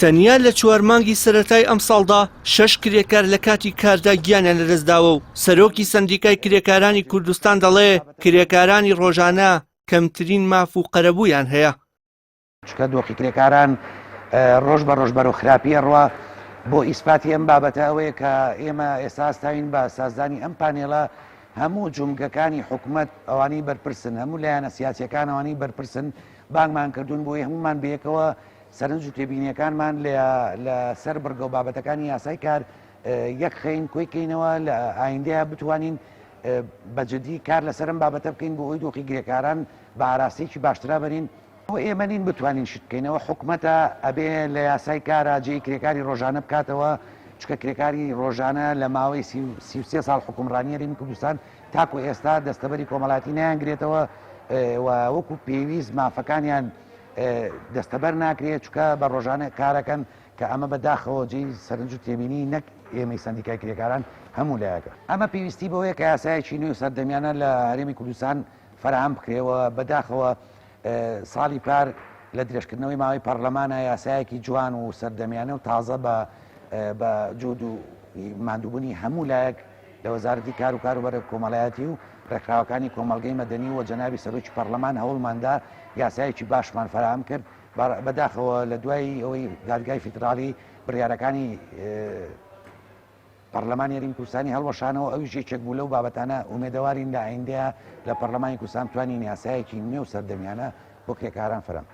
تەنیا لە 4 مانگی سەرەتای ئەم ساڵدا 6 کرێکار لە کاتی کاردا گیانیان لەدەستداوە و سەرۆکی سەندیکای کرێکارانی کوردستان دەڵێ کرێکارانی ڕۆژانە کەمترین ماف و قەرەبوویان هەیە. چکە دۆخی کرێکاران ڕۆژ بە ڕۆژ بەرەو خراپیە ڕوا بۆ ئیسپاتی ئەم بابەتە ئەوەیە کە ئێمە ئێستا ئاستاوین بە سازدانی ئەم پانێڵە هەموو جومگەکانی حکوومەت ئەوانەی بەرپرسن هەموو لایەنە سیاسیەکان ئەوانەی بەرپرسن بانگمان کردوون بۆی هەمومان بەیەکەوە سەرنج و تێبینیەکانمان لە سەر بڕگە و بابەتەکانی یاسای کار یەک خەین کۆیکەینەوە لە ئایندەیە بتوانین بەجددی کار لەسەرم بابەتە بکەین بۆ ئەوی دۆخی کرێکاران بە ئاراستەیەکی باشترا بەرین ئێمە نین بتوانین شت بکەینەوە حکوومەتە ئەبێ لە یاسای کارە جێی کرێکاری ڕۆژانە بکاتەوە چکە کرێکاری ڕۆژانە لە ماوەی 33 ساڵ حکومڕانی هەرێمی کوردستان تاکو ئێستا دەستەبەری کۆمەڵاتی نەیانگرێتەوە و وەکو پێویست مافەکانیان دەستەبەر ناکرێت چکە بە ڕۆژانە کارەکەن کە ئەمە بەداخەوە جێی سەرنج و تێبینی نەک ئێمەی سەندیکای کرێکاران هەموو لایەکە ئەمە پێویستی بەوەیە کە یاسایەکی نوێ و سەردەمیانە لە هەرێمی کوردستان فراهم بکرێەوە بەداخەوە ساڵی پار لە درێژکردنەوەی ماوەی پەرلەمانە یاسایەکی جوان و سەردەمیانە و تازە بە جود و ماندووبوونی هەموو لایەک لە وەزارەتی کار و کاروبەرە کۆمەڵایەتی و ڕێکخراوەکانی کۆمەلگەی مەدەنی و جەنابی سەرۆکی پەرلەمان هەوڵماندا یاسایەکی باشمان فراهم کرد بەداخەوە لە دوای ئەوەی دادگای فیدرالی بڕیارەکانی پەرلەمانی هەرێمی کوردستانی هەڵوەشانەوە ئەویش یەکێک بوو لەو بابەتانە ئومێدەوارین لە ئایندەیە لە پەرلەمانی کوردستان بتوانین یاسایەکی نوێ و سەردەمیانە بۆ کرێکاران فەرەم.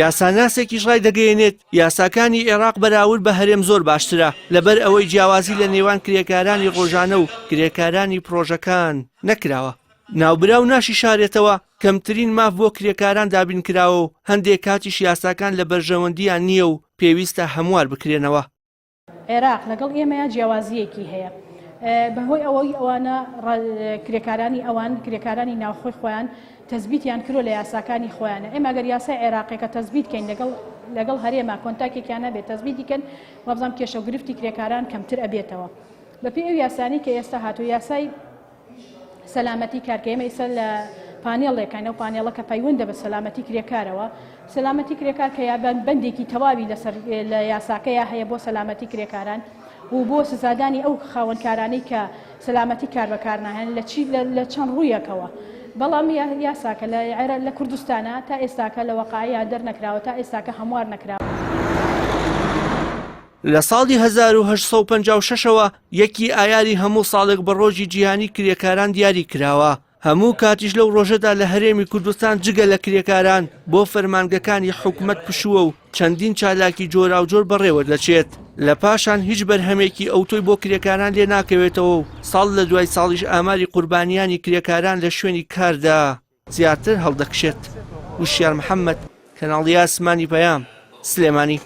یاساناسێکیش ڕای دەگەیەنێت یاساکانی عێراق بەراورد بە هەرێم زۆر باشترە لەبەر ئەوەی جیاوازی لە نێوان کرێکارانی ڕۆژانە و کرێکارانی پرۆژەکان نەکراوە. ناوبراو ناشی شارێتەوە کەمترین ماف بۆ کرێکاران دابین کراوە و هەندێک کاتیش یاساکان لە بەرژەوەندیان نییە و پێویستە هەموار بکرێنەوە. عێراق لەگەڵ ئێمەیە جیاوازیەکی هەیە بەهۆی ئەوەی ئەوانە کرێکارانی ئەوان کرێکارانی ناوخۆی خۆیان تەزبیتیان کردو لە یاساکانی خۆیانە ئێمە ئەگەر یاسای عێراقیەکە تەزبیت کەین لەگەڵ هەرێمە کۆنتاکێکیانە بێت تەزبیتیکەن وەبزانام کێشە و گرفتی کرێکاران کەمتر ئەبێتەوە بەپێی ئەو یاسانی کە ئێستا هاتوو یاسای سەلامەتی کارکە ئێمە ئێستا لە پانێڵێکین ئەو پانێڵە کە پەیوەندە بە سەلامەتی کرێکارەوە سەلامەتی کرێکار کە بەندێکی تەواوی لە یاساکەیە هەیە بۆ سەلامەتی کرێکاران و بۆ سزادانی ئەو خاوەنکارانەی کە سەلامەتی کار بەکارناهێن لە چەند ڕوویەکەوە بەڵام یاساکە لە کوردستانە تا ئێستاکە لە وەقایە دەرنەکراوە تا ئێستاکە هەموار نەکراوە. لە ساڵی 1956ەوە یەکی ئایاری هەموو ساڵێک بە ڕۆژی جیهانی کرێکاران دیاری کراوە. هەموو کاتیش لەو ڕۆژەدا لە هەرێمی کوردستان جگە لە کرێکاران بۆ فەرمانگەکانی حکوومەت پشووە و چەندین چالاکی جۆراوجۆر بەڕێوە دەچێت. لە پاشان هیچ بەرهەمێکی ئەوتۆی بۆ کرێکاران لێ ناکەوێتەوە و ساڵ لە دوای ساڵیش ئاماری قوربانیانی کرێکاران لە شوێنی کاردا زیاتر هەڵدەکشێت. وشیار محەممەد، کەناڵی ئاسمانی پەیام، سلێمانی.